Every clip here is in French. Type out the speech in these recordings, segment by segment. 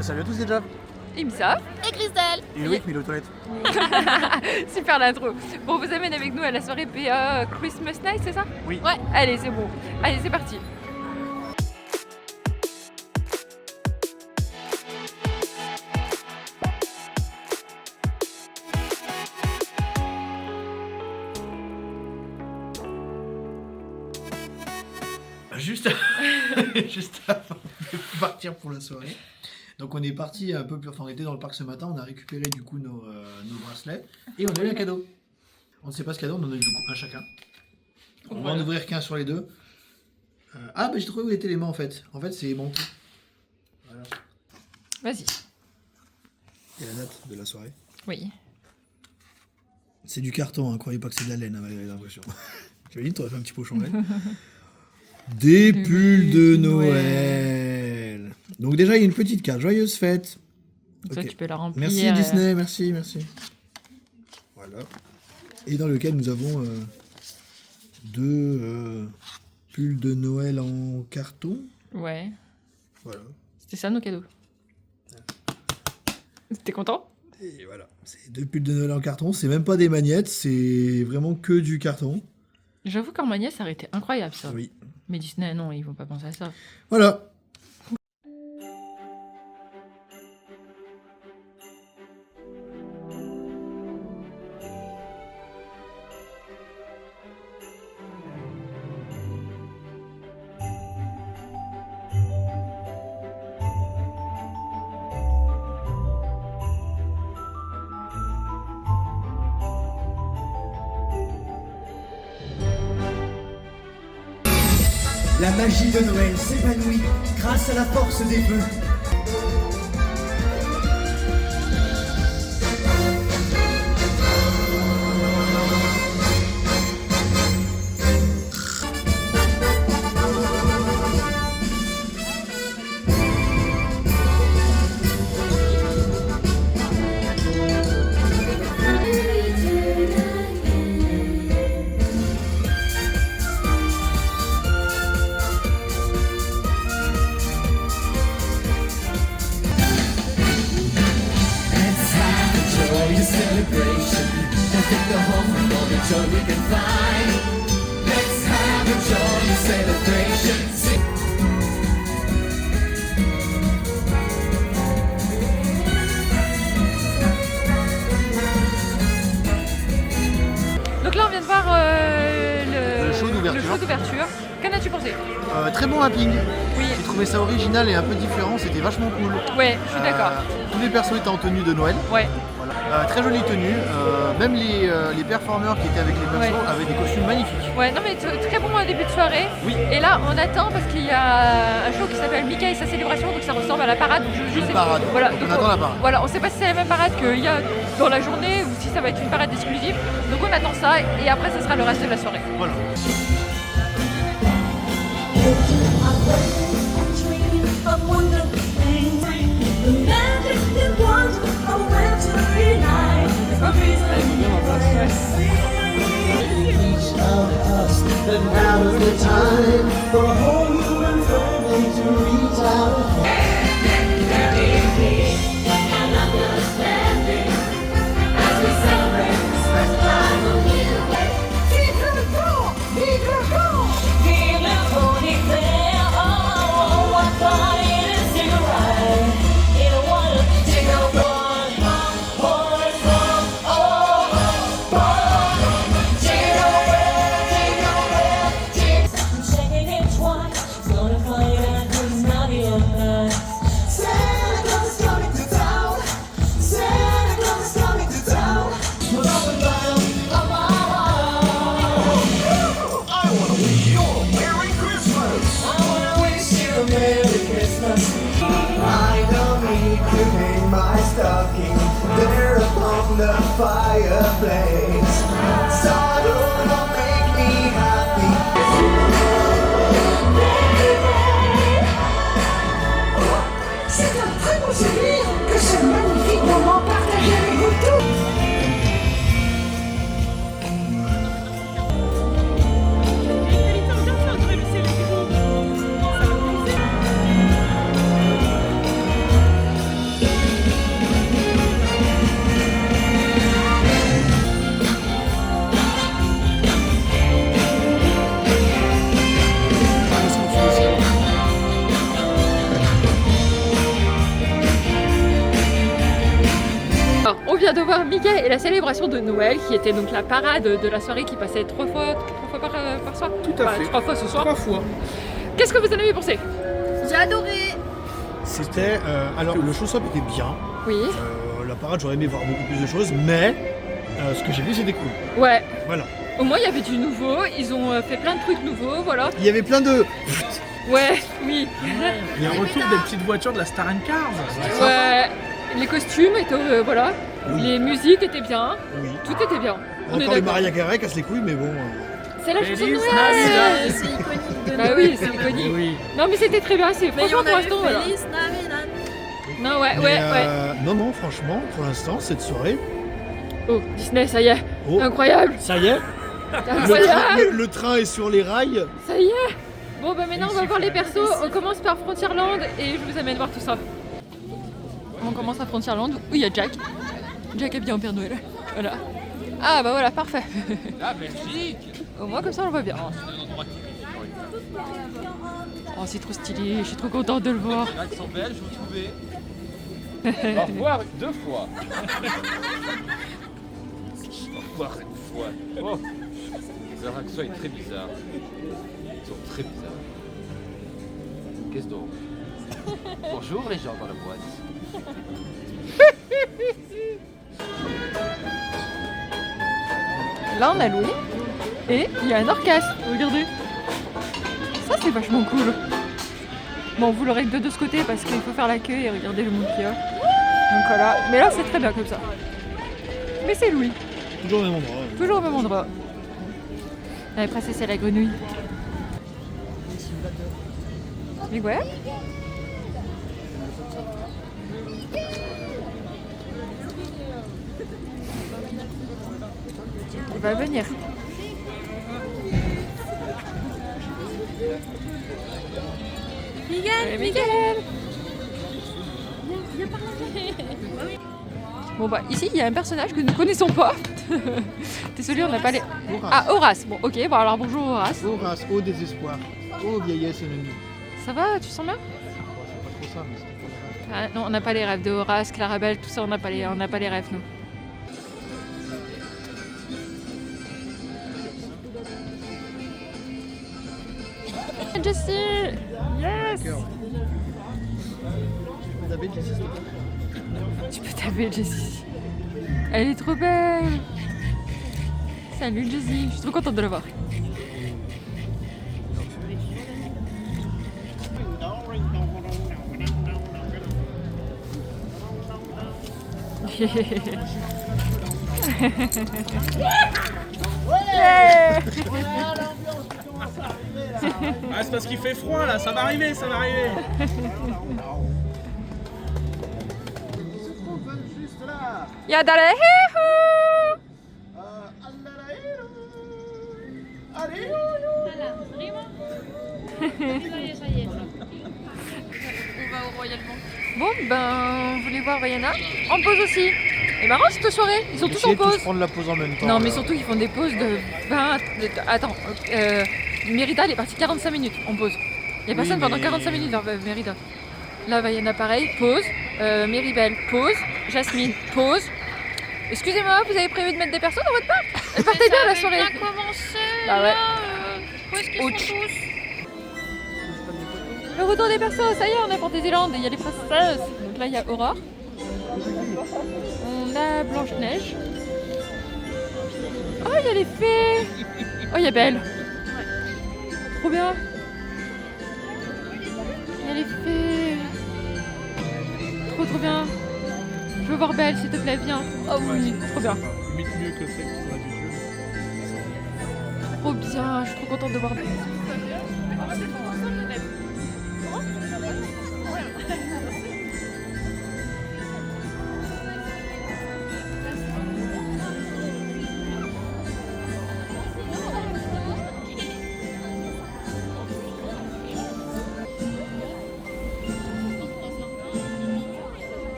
Salut à tous, c'est Jab. Imsa et Christelle. Et Loïc, mais il est aux toilettes. Super l'intro. Bon, on vous amène avec nous à la soirée PA Christmas Night, c'est ça? Oui. Ouais. Allez, c'est bon. Allez, c'est parti. Juste avant de partir pour la soirée. Donc on est parti un peu plus, enfin on était dans le parc ce matin, on a récupéré du coup nos bracelets et on a eu un cadeau. On ne sait pas ce cadeau, on en a eu du coup un chacun. On va en ouvrir qu'un sur les deux. Ah bah j'ai trouvé où était l'aimant en fait. En fait c'est aimanté. Voilà. Vas-y. Et la date de la soirée. Oui. C'est du carton, hein, croyez pas que c'est de la laine, hein, j'ai l'impression. J'avais dit t'aurais fait un petit pochon, ouais. Des pulls de Noël. Donc déjà il y a une petite carte, joyeuse fête. Ça, Ok. tu peux la remplir. Merci Disney, merci. Voilà. Et dans lequel nous avons deux pulls de Noël en carton. Ouais. Voilà. C'était ça nos cadeaux. T'es content? Et voilà. C'est deux pulls de Noël en carton. C'est même pas des magnettes, c'est vraiment que du carton. J'avoue qu'Armania, ça aurait été incroyable ça. Oui. Mais Disney, non, ils vont pas penser à ça. Voilà. La magie de Noël s'épanouit grâce à la force des feux. Donc là, on vient de voir Le show d'ouverture. Qu'en as-tu pensé? Très bon mapping. Oui. J'ai trouvé ça original et un peu différent, c'était vachement cool. Ouais, je suis d'accord. Tous les persos étaient en tenue de Noël. Ouais. Voilà. Très jolie tenue. Même les performeurs qui étaient avec les persos Ouais. avaient des costumes magnifiques. Ouais, non mais très bon début de soirée. Oui. Et là, on attend parce qu'il y a un show qui s'appelle Mickey et sa célébration, donc ça ressemble à la parade. Donc je Une sais- parade. Voilà, Donc donc on attend la parade. Voilà, on sait pas si c'est la même parade qu'il y a dans la journée ou si ça va être une parade exclusive. Donc on attend ça et après ça sera le reste de la soirée. Voilà. But now is the time for a whole human family to reach out. I don't need to hang my stocking there upon the fireplace. Sorrow will make me happy. C'est un très beau souvenir que ce magnifique moment partagé avec vous tous. vient de voir Mickey et la célébration de Noël, qui était donc la parade de la soirée qui passait 3 fois par soir. Tout à fait. 3 fois ce soir. 3 fois. Qu'est-ce que vous en avez pensé? J'ai adoré. C'était. Alors, le show-stop était bien. Oui. La parade, j'aurais aimé voir beaucoup plus de choses, mais ce que j'ai vu, c'était cool. Ouais. Voilà. Au moins, il y avait du nouveau. Ils ont fait plein de trucs nouveaux, voilà. Il y avait plein de. Ouais, oui. Il y a un retour des petites voitures de la Star Cars. Ouais. Les costumes étaient, voilà. Oui. Les musiques étaient bien. Oui. Tout était bien. On est Encore les d'accord. Mariah Carey casse les couilles, mais bon. C'est la chanson de Feliz Noël. C'est iconique de Bah Noël. oui, c'est iconique. Oui. Non, mais c'était très bien. C'est Mais franchement on pour a l'instant, voilà. Feliz Navidad. Non, ouais, Mais, ouais. Non, franchement, pour l'instant, cette soirée. Oh, Disney, ça y est. Oh, Incroyable. ça y est, Incroyable. le train est sur les rails. Ça y est. Bon, bah maintenant, on va voir les persos. On commence par Frontierland et je vous amène voir tout ça. On commence à Frontierland où il y a Jack. Jack est bien au Père Noël. Voilà. Ah, bah voilà, parfait. La Belgique. Au moins, comme ça, on le voit bien. Oh, c'est trop stylé. Je suis trop contente de le voir. L'accent belge, vous trouvez? Au revoir 2 fois. Au revoir une fois. Oh. Leur accent est très bizarre. Ils sont très bizarres. Qu'est-ce donc? Bonjour les gens dans la boîte. Là, on a loué. Et il y a un orchestre. Regardez. Ça, c'est vachement cool. Bon, vous l'aurez que de ce côté parce qu'il faut faire la queue et regarder le monde qu'il y a. Donc voilà. Mais là, c'est très bien comme ça. Mais c'est Louis. Toujours au même endroit. Toujours au même endroit. Et après, c'est la grenouille. Mais ouais. Il va venir. Miguel, Miguel. Bon bah ici il y a un personnage que nous ne connaissons pas. Désolé, on n'a pas les... Horace. Ah, Horace. Bon, ok, bon alors bonjour Horace. Horace, au désespoir. Ô vieillesse ennemie. Ça va, tu sens bien? Bon, c'est pas trop ça, mais c'est pas grave. Ah, non, on n'a pas les rêves de Horace, Clarabelle, tout ça, on n'a pas les rêves nous. Jessie! Yes! David, Jessie, s'il te plaît. Tu peux taper Jessie. Elle est trop belle! Salut Jessie, je suis trop contente de la voir. Yeah! Ah, c'est parce qu'il fait froid là, ça va arriver, ça va arriver. Juste là. Yadale hee-hoo! Allez, Bon, ben, vous voulez voir Vaiana? En pause aussi. Et marrant cette soirée, ils sont tous en pause. prendre la pause en même temps. Non, mais surtout, ils font des pauses de 20. Attends, Mérida, elle est partie 45 minutes en pause. Il n'y a personne pendant 45 minutes dans Mérida. Là, Vaiana, pareil, pause. Méribel, pause. Jasmine, pause. Excusez-moi, vous avez prévu de mettre des personnes dans votre parc? Elle partait bien la soirée. bien commencé. Bah ouais. Où est-ce qu'ils Ouch. sont tous? Le retour des persos, ça y est, on est à Fantasyland, il y a les princesses. Donc là, il y a Aurore. On a Blanche-Neige. Oh, il y a les fées. Oh, il y a Belle. Trop bien. Il y a les fées. Trop bien. Je veux voir Belle, s'il te plaît, viens. Oh oui, trop bien. Limite mieux que celle qui a du jeu. Trop bien, je suis trop contente de voir Belle.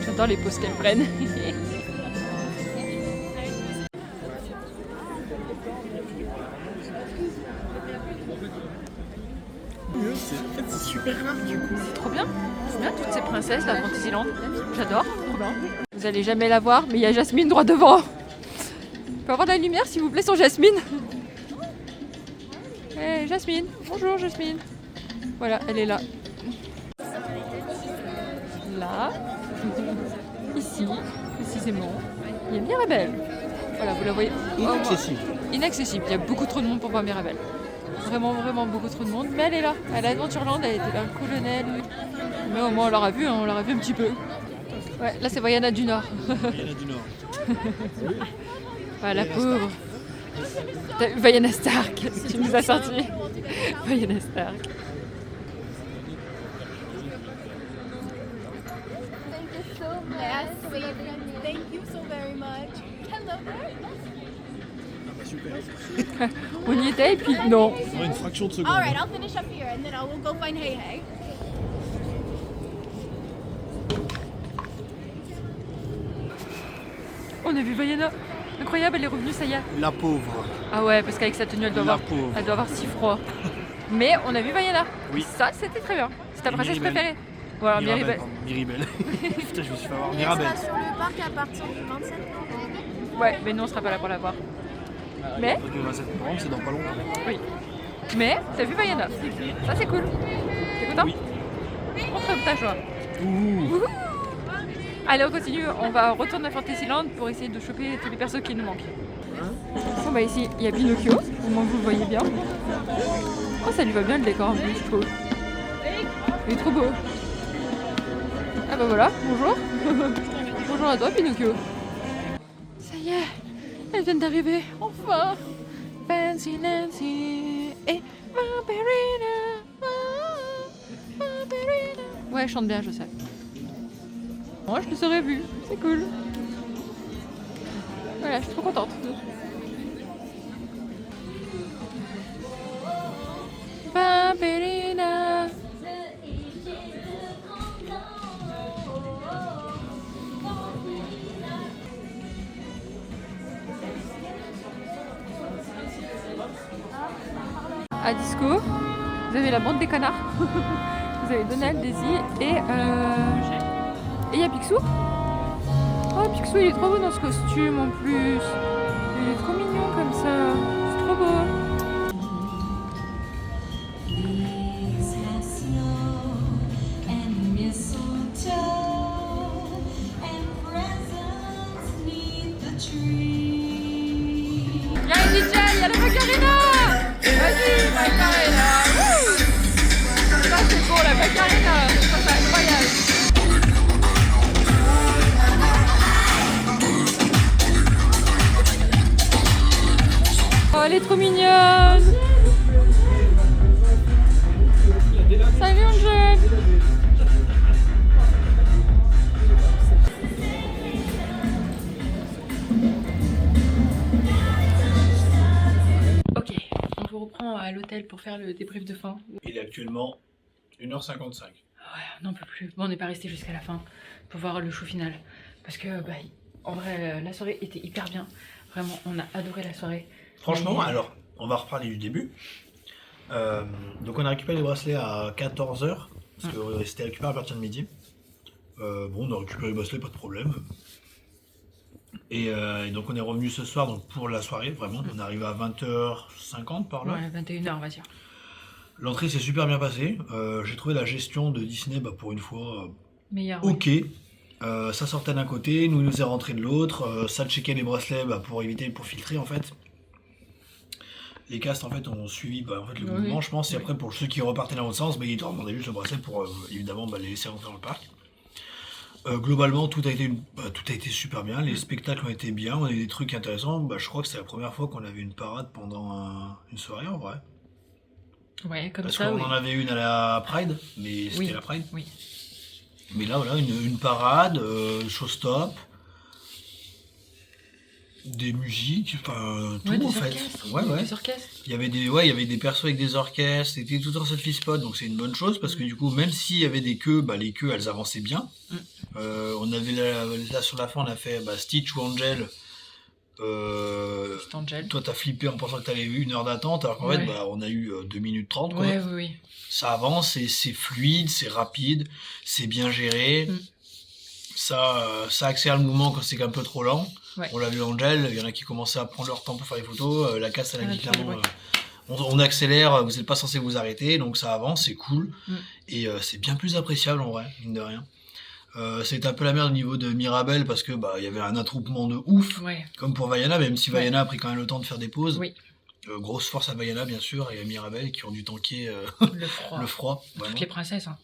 J'adore les pauses qu'elles prennent. En fait, c'est super rare du coup. Trop bien, c'est bien. toutes ces princesses, la Fantasyland. J'adore, trop bien. Vous allez jamais la voir, mais il y a Jasmine droit devant. On peut avoir de la lumière s'il vous plaît sur Jasmine? Hey Jasmine, bonjour Jasmine. Voilà, elle est là. Là, ici, précisément, il y a Mirabelle. Voilà, vous la voyez. Inaccessible. Inaccessible, il y a beaucoup trop de monde pour voir Mirabelle. Vraiment, vraiment beaucoup trop de monde. Mais elle est là, à l'Adventureland, elle était là, le colonel. Mais au moins on l'aura vu, hein, on l'aura vu un petit peu. Ouais, là c'est Vaiana du Nord. Vaiana du Nord. Ah, la pauvre. T'as vu Vaiana Stark, tu nous as sorti. Vaiana Stark. Yes, thank you so very much. Hello there. On y était et puis non. Une fraction de seconde. All right, I'll finish up here and then I will go find Hey Hey. On a vu Vaiana. Incroyable, elle est revenue, ça y est. La pauvre. Ah ouais, parce qu'avec sa tenue, elle doit avoir si froid. Mais on a vu Vaiana. Oui. Ça, c'était très bien. C'est ta Et princesse Mirabelle. préférée. Voilà, Mirabelle. Mirabelle. Putain, je me suis fait avoir. Et elle Mirabelle. sera sur le parc à partir du 27 novembre. Ouais, mais nous, on sera pas là pour la voir. Mais, Le 27 novembre, c'est dans pas longtemps. oui. Mais, t'as vu Vaiana. Ça, c'est cool. T'es content? Oui. Montre ta joie. Ouh. Wouhou. Allez, on continue. On va retourner à Fantasyland pour essayer de choper tous les persos qui nous manquent. Bon, bah ici, il y a Pinocchio. Au moins, vous le voyez bien. Oh, ça lui va bien le décor en plus, je trouve. Il est trop beau. Ah bah voilà, bonjour. Bonjour à toi, Pinocchio. Ça y est, elles viennent d'arriver. Enfin. Fancy Nancy et Vampirina. Vampirina. Ouais, elle chante bien, je sais. Moi, je les aurais vus. C'est cool. Voilà, je suis trop contente. Vampirina. À Disco, vous avez la bande des canards. Vous avez Donald, Daisy et il y a Picsou. Oh, Picsou, il est trop beau dans ce costume en plus. Il est trop mignon comme ça. C'est trop beau. Il y a une DJ, il y a la Macarena. Vas-y, Macarena. Wouh. Ça, c'est beau, la Macarena. Ça, c'est incroyable. Oh, elle est trop mignonne. Salut Angèle. Ok, on vous reprend à l'hôtel pour faire le débrief de fin. Il est actuellement 1h55. Ouais, on n'en peut plus. Bon, on n'est pas resté jusqu'à la fin pour voir le show final. Parce que, bah, en vrai, la soirée était hyper bien. Vraiment, on a adoré la soirée. Franchement, alors, on va reparler du début. Donc, on a récupéré les bracelets à 14h. Parce que c'était récupéré à partir de midi. Bon, on a récupéré les bracelets, pas de problème. Et donc, on est revenu ce soir donc, pour la soirée, vraiment. On est arrivé à 20h50 par là. Ouais, 21h, on va dire. L'entrée s'est super bien passée. J'ai trouvé la gestion de Disney, bah, pour une fois, Meilleur. ok. Ça sortait d'un côté, nous il nous est rentré de l'autre. Ça checkait les bracelets bah, pour éviter, pour filtrer en fait. Les castes en fait ont suivi bah, en fait, le mouvement, je pense. Et après pour ceux qui repartaient dans l'autre sens, bah, ils demandaient juste le bracelet pour évidemment bah, les laisser rentrer dans le parc. Globalement, tout a été super bien. Les spectacles ont été bien. On a eu des trucs intéressants. Bah, je crois que c'est la première fois qu'on avait une parade pendant une soirée en vrai. Ouais, comme Parce ça, qu'on oui. en avait une à la Pride, mais c'était Oui. la Pride. Oui. Mais là, voilà, une parade, show-stop, des musiques, enfin tout Ouais, des en fait. orchestres. Ouais, ouais. Des orchestres. Il y avait des persos avec des orchestres, c'était tout en selfie spot, donc c'est une bonne chose parce que du coup, même s'il y avait des queues, bah, les queues elles avançaient bien. On avait là sur la fin, on a fait Stitch ou Angel C'est Angel. Toi, t'as flippé en pensant que t'avais eu 1 heure d'attente, alors qu'en fait, Ouais. bah, on a eu 2 minutes 30, quoi. Ouais, oui. Ça avance, et c'est fluide, c'est rapide, c'est bien géré. Mm. Ça accélère le mouvement quand c'est un peu trop lent. Ouais. On l'a vu Angel, il y en a qui commençaient à prendre leur temps pour faire les photos. La casse, elle a Ah, dit tu clairement, vois, on accélère, vous n'êtes pas censé vous arrêter, donc ça avance, c'est cool. Mm. Et c'est bien plus appréciable en vrai, mine de rien. C'était un peu la merde au niveau de Mirabel parce que bah il y avait un attroupement de ouf, Ouais. comme pour Vaiana, même si Ouais. Vaiana a pris quand même le temps de faire des pauses. Oui. Grosse force à Vaiana bien sûr, et à Mirabel qui ont dû tanker Le froid. le froid. vraiment. Toutes les princesses, hein.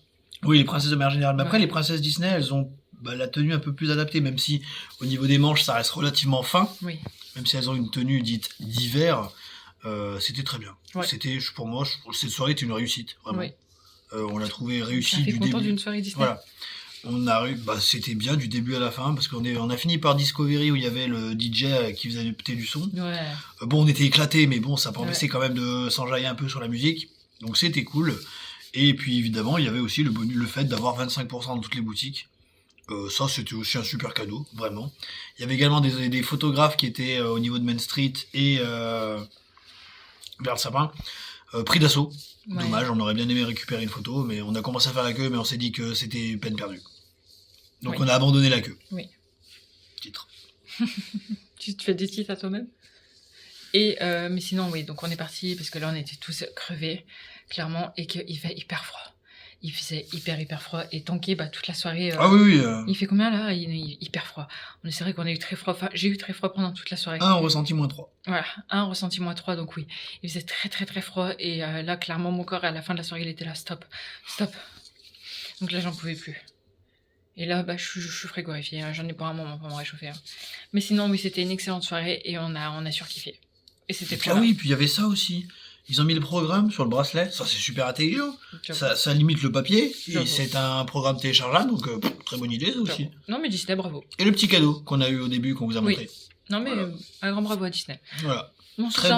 Oui, les princesses de manière générale. Mais après, Ouais. les princesses Disney, elles ont la tenue un peu plus adaptée, même si au niveau des manches, ça reste relativement fin. Oui. Même si elles ont une tenue dite d'hiver, c'était très bien. Ouais. Pour moi, cette soirée était une réussite, vraiment. Oui. On l'a trouvé Ça réussie fait du content début. d'une soirée Disney. Voilà. C'était bien du début à la fin, parce qu'on a fini par Discovery où il y avait le DJ qui faisait péter du son. Ouais. Bon, on était éclatés, mais bon, ça permettait Ouais. quand même de s'enjailler un peu sur la musique. Donc c'était cool. Et puis évidemment, il y avait aussi le fait d'avoir 25% dans toutes les boutiques. Ça, c'était aussi un super cadeau, vraiment. Il y avait également des photographes qui étaient au niveau de Main Street et vers le sapin. Pris d'assaut. Ouais. Dommage, on aurait bien aimé récupérer une photo, mais on a commencé à faire la queue, mais on s'est dit que c'était peine perdue. Donc Oui. on a abandonné la queue. Oui. Titre. Tu te fais des titres à toi-même. Et mais sinon, oui, donc on est parti parce que là, on était tous crevés, clairement, et qu'il fait hyper froid. Il faisait hyper froid. Et tanké, bah, toute la soirée. Ah oui, oui. Il fait combien là? Il est hyper froid. C'est vrai qu'on a eu très froid. Enfin, j'ai eu très froid pendant toute la soirée. Un ressenti -3. Voilà, un ressenti -3, donc oui. Il faisait très froid. Et là, clairement, mon corps, à la fin de la soirée, il était là, stop. Donc là, j'en pouvais plus. Et là, bah, je suis frigorifiée. J'en ai pour un moment pour me réchauffer. hein. Mais sinon, oui, c'était une excellente soirée et on a surkiffé. Et c'était Ah oui, puis il y avait ça aussi. Ils ont mis le programme sur le bracelet, ça c'est super intelligent. Ça limite le papier, et J'avoue. c'est un programme téléchargeable, donc très bonne idée ça aussi. Non, mais Disney, bravo. Et le petit cadeau qu'on a eu au début, qu'on vous a Oui. montré. Non, mais Voilà. un grand bravo à Disney. Voilà, Bon, sur très ça,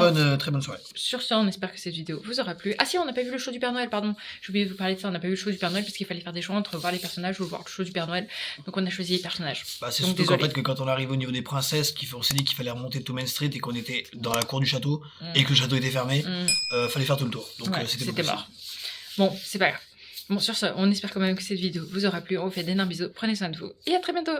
bonne soirée. Sur ça, on espère que cette vidéo vous aura plu. Ah si, on n'a pas vu le show du Père Noël, pardon. J'ai oublié de vous parler de ça, on n'a pas vu le show du Père Noël parce qu'il fallait faire des choix entre voir les personnages ou voir le show du Père Noël. Donc on a choisi les personnages. Bah, c'est Donc, surtout qu'en désolé. fait que quand on arrive au niveau des princesses, on s'est dit qu'il fallait remonter tout Main Street et qu'on était dans la cour du château Mm. et que le château était fermé, Mm. fallait faire tout le tour. Donc Ouais, c'était c'était pas mort. Bon, c'est pas grave. Bon, sur ça, on espère quand même que cette vidéo vous aura plu. On vous fait d'énormes bisous. Prenez soin de vous et à très bientôt.